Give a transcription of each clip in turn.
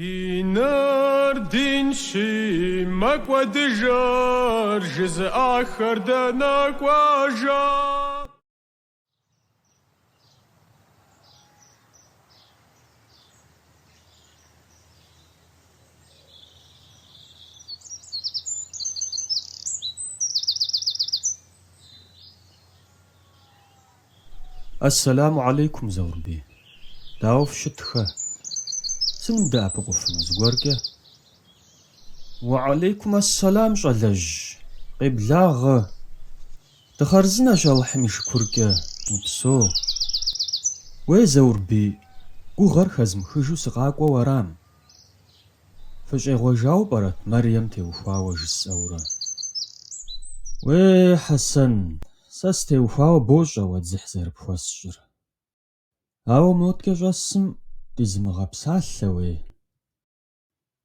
Динар динши маквадыжар жез ахарда накважа. السلام عليكم زوربي داوف شتخه سندا بقفن زغوركه وعليكم السلام شلج قبلاغ تخرزنا شالحم يشكركه نبسو وي زوربي غوغر خزم خجو سقاقوا ورام فشيغوجاو برات مريم توفاو جساورا وي حسن ساستوفاو بوجا وتزحزر بفوسجر أو موتكا جاسم دزمغبسالثوي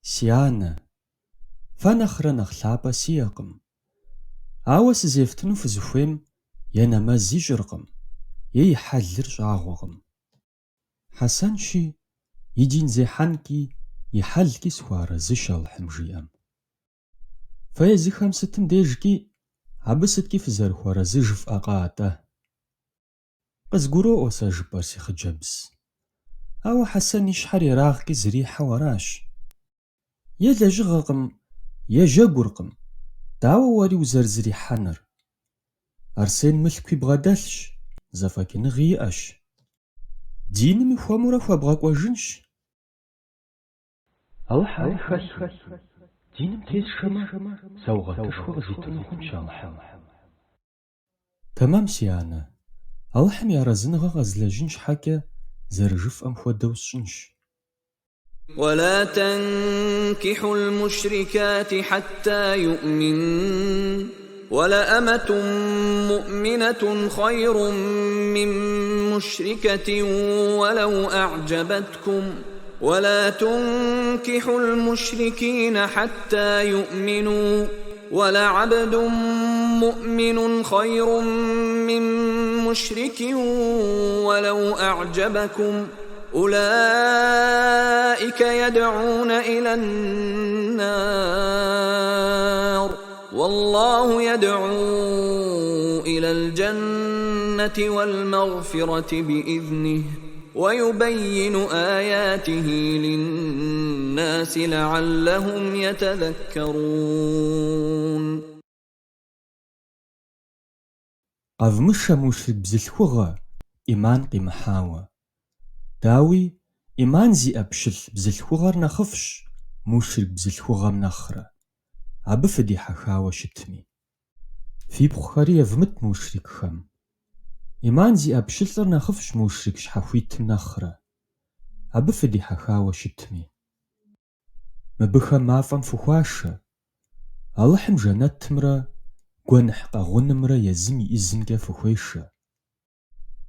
سيانا فنخرا نخلابا سياقم أو سزيفتنو فزفويم يانا ما زيجرقم يي حلر شاغوغم حسنشي يجين زي حنكي يحلكي سوارا زشال حمجيام فيزي خمستم ديجكي عبستكي فزرخوارا زيجف أقاتا قزقورو أوسا جبارسي خجبس أو حسن يشحر يراغكي زريحة وراش يا لجغقم يا جاقورقم داو واري وزرزري حنر أرسين ملكي بغادالش زفاكي نغيئاش دين مخوامورا خوابغاك واجنش أو حالي خس دين متيز شما سوغا تشوغ زيتون خنشان حم تمام سيانا ألحم يا رزنغا غزلاجنش حكا زرجف أم خودوسنش ولا تنكحوا المشركات حتى يؤمنن ولأمة مؤمنة خير من مشركة ولو أعجبتكم ولا تنكحوا المشركين حتى يؤمنوا ولعبد مؤمن خير من مشرك ولو أعجبكم أولئك يدعون إلى النار والله يدعو إلى الجنة والمغفرة بإذنه ويبين آياته للناس لعلهم يتذكرون قفمشا مشرك بزلخوغا إيمان قيمحاوة داوي إيمان زي أبشل بزلخوغر نخفش مشرك بزلخوغا منخرة عبفدي حخاوة شتمي في بخاري يفمت مشرك خم إيمان زي أبشلر نخفش مشرك شحفويت منخرة عبفدي حخاوة شتمي مبخا مافم فخواشة ألحم جنات تمرة قوانح قاغون مرة يزمي إزنجا فخويشة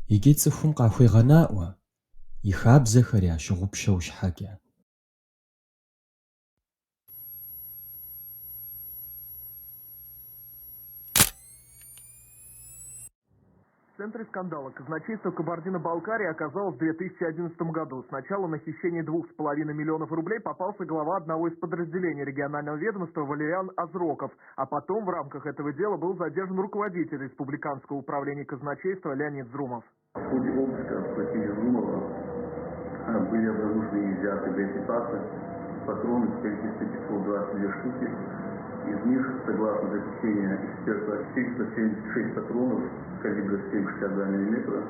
يجيت سفهم قاخوي غناوة يخاب زخريا شغوبشة وشحاجة В центре скандала казначейство Кабардино-Балкарии оказалось в 2011 году. Сначала на хищение 2,5 миллионов рублей попался глава одного из подразделений регионального ведомства Валериан Азроков, а потом в рамках этого дела был задержан руководитель Республиканского управления казначейства Леонид Зрумов. В ходе обыска в квартире Зрумова были обнаружены и изъяты боеприпасы, патроны в количестве 522 штуки. Из них, согласно заключению эксперта, 476 патронов калибра 7,62 мм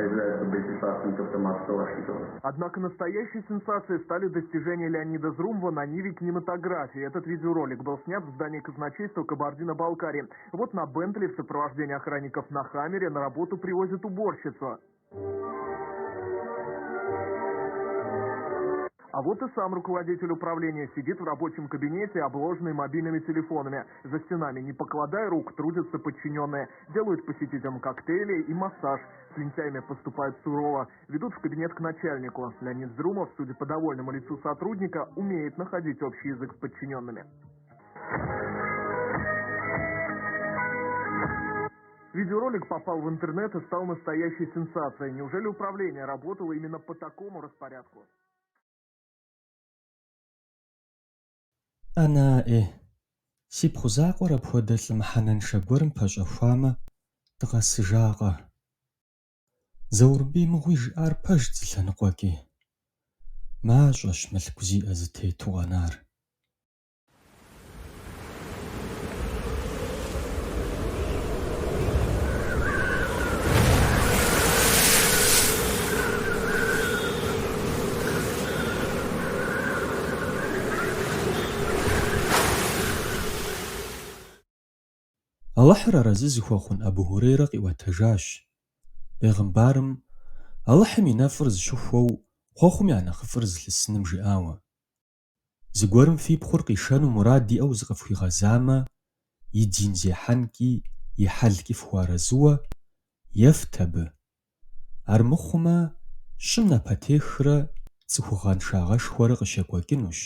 являются боеприпасами к автомату Калашникова. Однако настоящей сенсацией стали достижения Леонида Зрумова на ниве кинематографии. Этот видеоролик был снят в здании казначейства Кабардино-Балкарии. Вот на Бентли в сопровождении охранников на Хаммере на работу привозят уборщицу. А вот и сам руководитель управления сидит в рабочем кабинете, обложенный мобильными телефонами. За стенами, не покладая рук, трудятся подчиненные. Делают посетителям коктейли и массаж. С лентяями поступают сурово. Ведут в кабинет к начальнику. Леонид Зрумов, судя по довольному лицу сотрудника, умеет находить общий язык с подчиненными. Видеоролик попал в интернет и стал настоящей сенсацией. Неужели управление работало именно по такому распорядку? си пхъу закъуэр апхуэдэ лӀы мыхьэнэншэ гуэрым пэщӀэхуамэ, дыкъэсыжакъэ. Заур-бий мыгъуи жиӀар пэжт зы лъэныкъуэкӀи. МащӀэщ мылъку зиӀэ зытету къэнар. Алыхьыр арэзы зыхуэхъун Абу Хурейрэ къиӀуэтэжащ. Пегъымбарым Алыхьым и нэфӀыр зыщыхуэу хъуэхъум я нэхъыфӀыр зылъысыным жиӀауэ: зыгуэрым фи пхъур къишэну мурад иӀэу зыкъыфхуигъэзамэ, и дин зехьэнкӀи и хьэлкӀи фхуарэзыуэ, ефт абы. Армыхъумэ, щӀым напэтехрэ цӀыхугъэншагъэшхуэрэ къыщекӀуэкӀынущ.